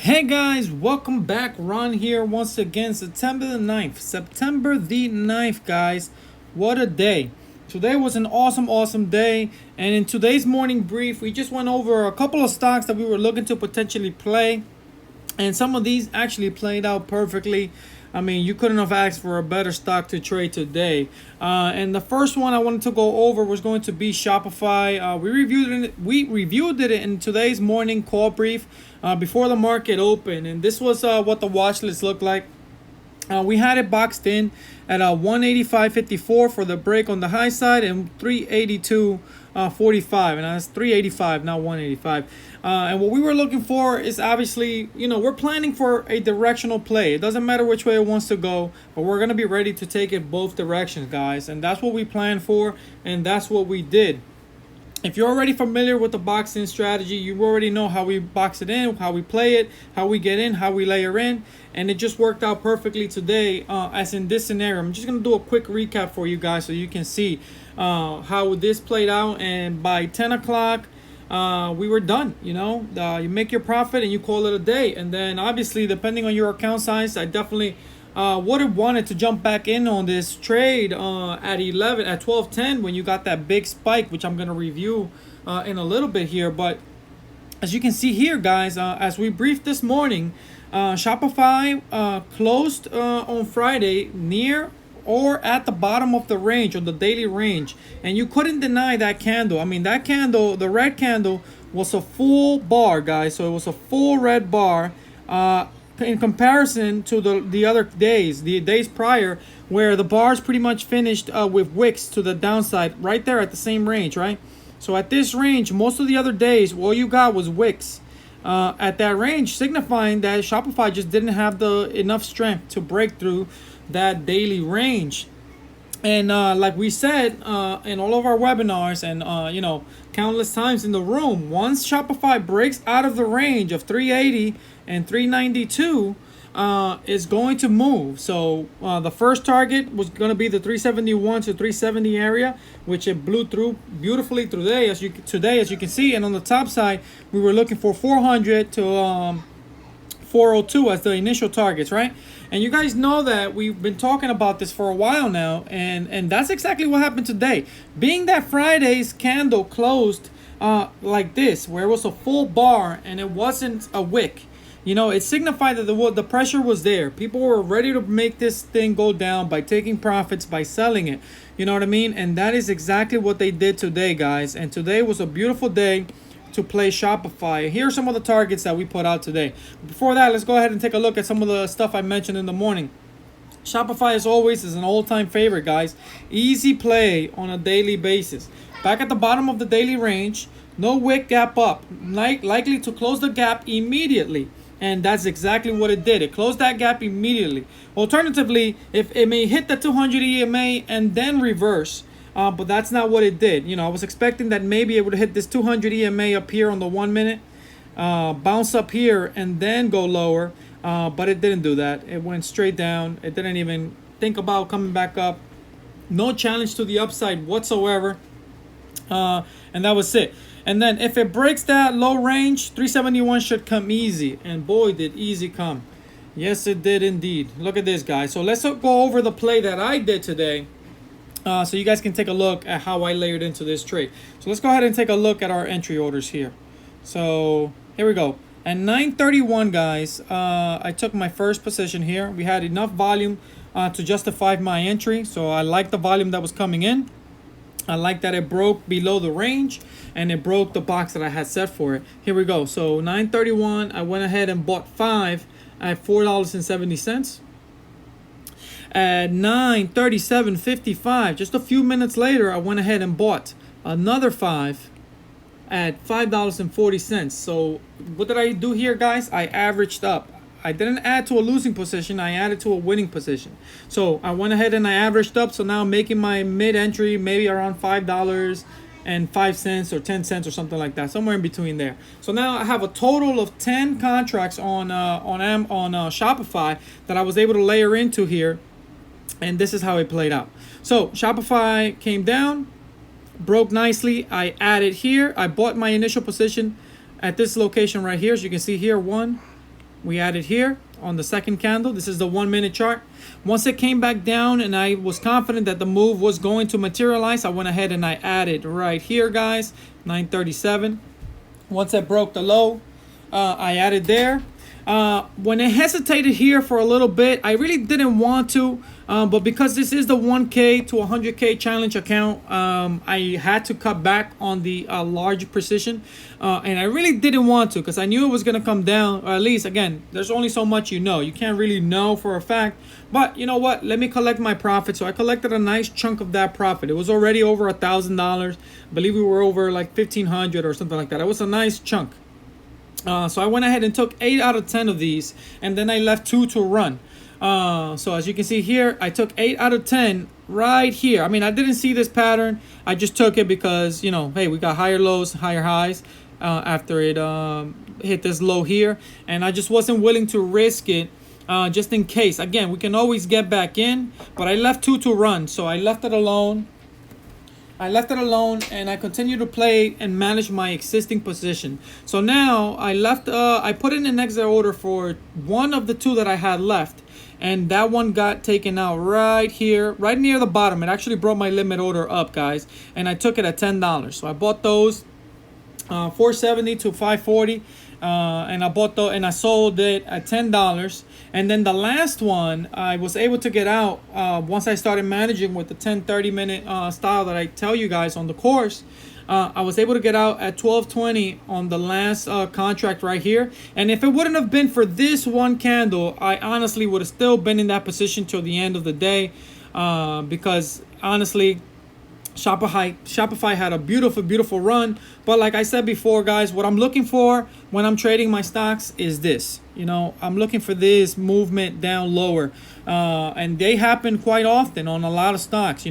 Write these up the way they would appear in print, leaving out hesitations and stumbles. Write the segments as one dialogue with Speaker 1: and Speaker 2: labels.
Speaker 1: Hey guys, welcome back. Ron here once again. September the 9th, guys. What a day. Today was an awesome day. And in today's morning brief, we just went over a couple of stocks that we were looking to potentially play. And some of these actually played out perfectly. I mean, you couldn't have asked for a better stock to trade today. And the first one I wanted to go over was going to be Shopify. We reviewed it in today's morning call brief before the market opened, and this was what the watch list looked like. We had it boxed in at 185.54 for the break on the high side and 382.45, and that's 385, not 185. And what we were looking for is obviously, we're planning for a directional play. It doesn't matter which way it wants to go, but we're going to be ready to take it both directions, guys. And that's what we planned for, and that's what we did. If you're already familiar with the box-in strategy, you already know how we box it in, how we play it, how we get in, how we layer in, and it just worked out perfectly today, as in this scenario. I'm just going to do a quick recap for you guys so you can see how this played out, and by 10 o'clock, we were done. You make your profit and you call it a day. And then obviously, depending on your account size, I definitely would have wanted to jump back in on this trade at 12:10 when you got that big spike, which I'm going to review in a little bit here. But as you can see here, guys, as we briefed this morning, Shopify closed on Friday near or at the bottom of the range, on the daily range, and you couldn't deny that candle. I mean, that candle, the red candle, was a full bar, guys. So it was a full red bar in comparison to the other days, the days prior, where the bars pretty much finished with wicks to the downside right there at the same range, right? So at this range, most of the other days, all you got was wicks at that range, signifying that Shopify just didn't have the enough strength to break through that daily range. And like we said in all of our webinars and countless times in the room, once Shopify breaks out of the range of 380 and 392, is going to move. So the first target was going to be the 371 to 370 area, which it blew through beautifully today, as you can see. And on the top side, we were looking for 400 to 402 as the initial targets, right? And you guys know that we've been talking about this for a while now, and that's exactly what happened today. Being that Friday's candle closed like this, where it was a full bar and it wasn't a wick, it signified that the pressure was there. People were ready to make this thing go down by taking profits, by selling it. You know what I mean? And that is exactly what they did today, guys. And today was a beautiful day to play Shopify. Here are some of the targets that we put out today. Before that, let's go ahead and take a look at some of the stuff I mentioned in the morning. Shopify, as always, is an all-time favorite, guys. Easy play on a daily basis. Back at the bottom of the daily range, no wick gap up, likely to close the gap immediately. And that's exactly what it did. It closed that gap immediately. Alternatively, if it may hit the 200 EMA and then reverse, but that's not what it did. I was expecting that maybe it would hit this 200 EMA up here on the 1 minute, bounce up here, and then go lower. But it didn't do that. It went straight down. It didn't even think about coming back up. No challenge to the upside whatsoever. And that was it. And then if it breaks that low range, 371 should come easy. And boy, did easy come. Yes, it did indeed. Look at this, guys. So let's go over the play that I did today. So you guys can take a look at how I layered into this trade. So let's go ahead and take a look at our entry orders here. So here we go. At 9:31, guys, I took my first position here. We had enough volume to justify my entry. So I like the volume that was coming in. I like that it broke below the range and it broke the box that I had set for it. Here we go. So 9:31, I went ahead and bought 5 at $4.70. At 9:37.55, just a few minutes later, I went ahead and bought another 5 at $5.40. So what did I do here, guys? I averaged up. I didn't add to a losing position. I added to a winning position. So I went ahead and I averaged up. So now I'm making my mid-entry maybe around $5.05 or 10 cents or something like that, somewhere in between there. So now I have a total of 10 contracts on Shopify that I was able to layer into here. And this is how it played out. So Shopify came down, broke nicely. I added here. I bought my initial position at this location right here. As you can see here, 1, We added here on the second candle. This is the 1 minute chart. Once it came back down and I was confident that the move was going to materialize, I went ahead and I added right here, guys, 937. Once it broke the low, I added there. When it hesitated here for a little bit, I really didn't want to, but because this is the 1K to 100K challenge account, I had to cut back on the large precision, and I really didn't want to because I knew it was going to come down, or at least, again, there's only so much you can't really know for a fact, but you know what, let me collect my profit. So I collected a nice chunk of that profit. It was already over $1,000. I believe we were over like 1,500 or something like that. It was a nice chunk. So I went ahead and took 8 out of 10 of these, and then I left 2 to run. So as you can see here, I took 8 out of 10 right here. I mean, I didn't see this pattern. I just took it because, hey, we got higher lows, higher highs after it hit this low here. And I just wasn't willing to risk it just in case. Again, we can always get back in, but I left 2 to run. So I left it alone. And I continue to play and manage my existing position. So now I put in an exit order for one of the 2 that I had left, and that one got taken out right here, right near the bottom. It actually brought my limit order up, guys, and I took it at $10. So I bought those 470 to 540, and I bought and I sold it at $10. And then the last one I was able to get out once I started managing with the 10-30 minute style that I tell you guys on the course. I was able to get out at 12.20 on the last contract right here. And if it wouldn't have been for this one candle, I honestly would have still been in that position till the end of the day, because honestly, Shopify had a beautiful run. But like I said before, guys, what I'm looking for when I'm trading my stocks is this. I'm looking for this movement down lower, and they happen quite often on a lot of stocks,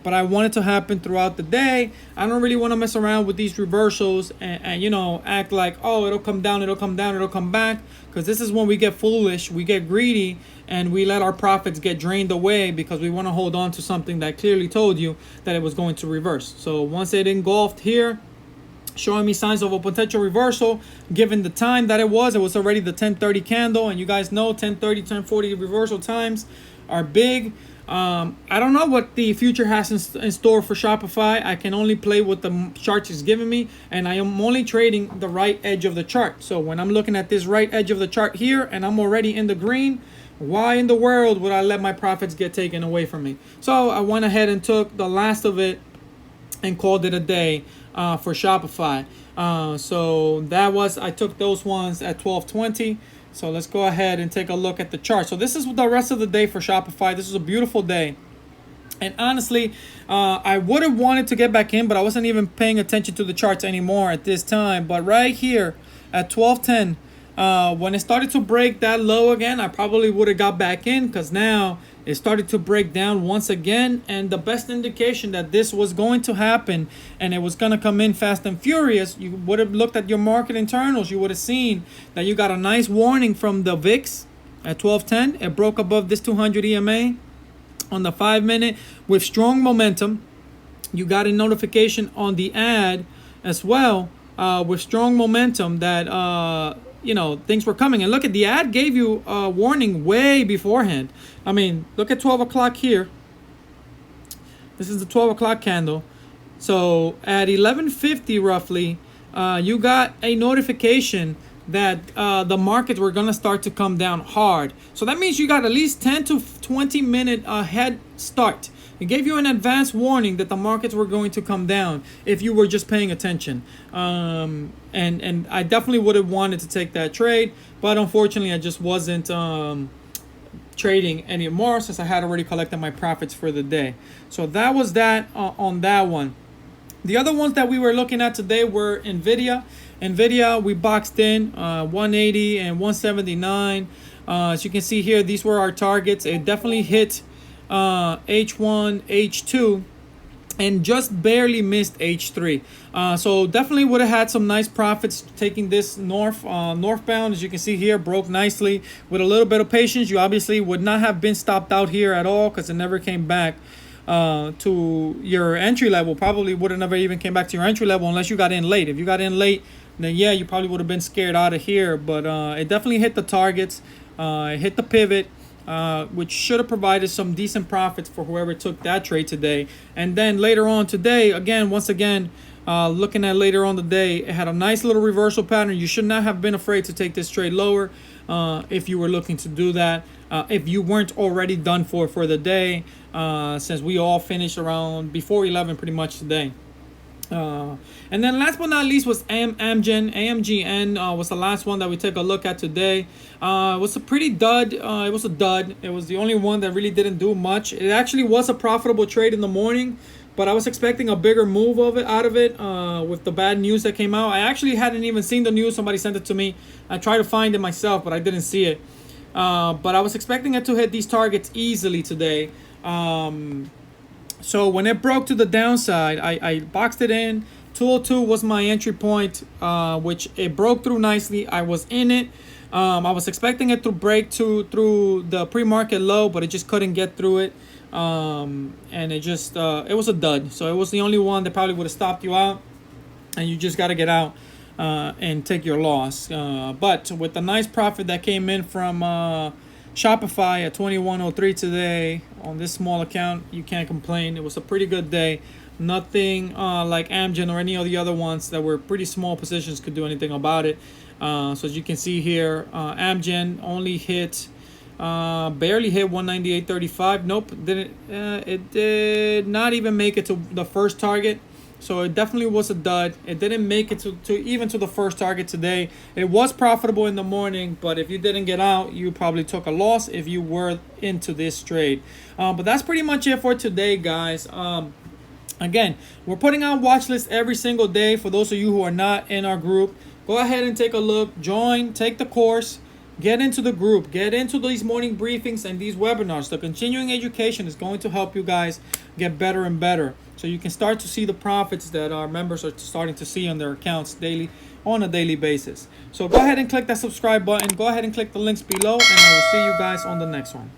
Speaker 1: but I want it to happen throughout the day. I don't really want to mess around with these reversals and act like, oh, it'll come down, it'll come down, it'll come back, because this is when we get foolish, we get greedy, and we let our profits get drained away because we want to hold on to something that clearly told you that it was going to reverse. So once it engulfed here, showing me signs of a potential reversal, given the time that it was already the 10:30 candle, and you guys know 10:30, 10:40 reversal times are big. I don't know what the future has in store for Shopify. I can only play what the chart is giving me, and I am only trading the right edge of the chart. So when I'm looking at this right edge of the chart here and I'm already in the green, why in the world would I let my profits get taken away from me? So I went ahead and took the last of it and called it a day for Shopify. So I took those ones at 12.20. So let's go ahead and take a look at the chart. So this is the rest of the day for Shopify. This is a beautiful day. And honestly, I would have wanted to get back in, but I wasn't even paying attention to the charts anymore at this time. But right here at 12.10, when it started to break that low again, I probably would have got back in, because now it started to break down once again. And the best indication that this was going to happen and it was going to come in fast and furious, you would have looked at your market internals. You would have seen that you got a nice warning from the VIX at 12.10. It broke above this 200 EMA on the 5 minute with strong momentum. You got a notification on the ad as well with strong momentum that things were coming. And look at the ad gave you a warning way beforehand. I mean, look at 12 o'clock here. This is the 12 o'clock candle. So at 11:50 roughly, you got a notification that the markets were going to start to come down hard. So that means you got at least 10 to 20 minute head start. It gave you an advance warning that the markets were going to come down if you were just paying attention. And I definitely would have wanted to take that trade, but unfortunately I just wasn't trading anymore since I had already collected my profits for the day. So that was that on that one. The other ones that we were looking at today were Nvidia, we boxed in 180 and 179. As you can see here, these were our targets. It definitely hit H1, H2, and just barely missed H3. So definitely would have had some nice profits taking this northbound. As you can see here, broke nicely. With a little bit of patience, you obviously would not have been stopped out here at all, because it never came back to your entry level. Probably would have never even came back to your entry level unless you got in late. If you got in late then yeah, you probably would have been scared out of here. But it definitely hit the targets. It hit the pivot, which should have provided some decent profits for whoever took that trade today. And then later on today, once again, looking at later on the day, it had a nice little reversal pattern. You should not have been afraid to take this trade lower if you were looking to do that. If you weren't already done for the day, since we all finished around before 11 pretty much today. And then last but not least was AMGN was the last one that we took a look at today. It was a pretty dud. It was a dud. It was the only one that really didn't do much. It actually was a profitable trade in the morning, but I was expecting a bigger move out of it with the bad news that came out. I actually hadn't even seen the news. Somebody sent it to me. I tried to find it myself, but I didn't see it. But I was expecting it to hit these targets easily today. So when it broke to the downside, I boxed it in. 202 was my entry point, which it broke through nicely. I was in it. I was expecting it to break through the pre-market low, but it just couldn't get through it. And it just it was a dud. So it was the only one that probably would have stopped you out, and you just got to get out and take your loss. But with the nice profit that came in from Shopify at 2103 today on this small account, you can't complain. It was a pretty good day. Nothing like Amgen or any of the other ones that were pretty small positions could do anything about it. So as you can see here, Amgen only hit barely hit 198.35. Nope, didn't. It did not even make it to the first target. So it definitely was a dud. It didn't make it to even to the first target today. It was profitable in the morning, but if you didn't get out, you probably took a loss if you were into this trade. But that's pretty much it for today, guys. Again, we're putting out watch lists every single day. For those of you who are not in our group, go ahead and take a look, join, take the course, get into the group, get into these morning briefings and these webinars. The continuing education is going to help you guys get better and better, so you can start to see the profits that our members are starting to see on their accounts on a daily basis. So go ahead and click that subscribe button. Go ahead and click the links below, and I will see you guys on the next one.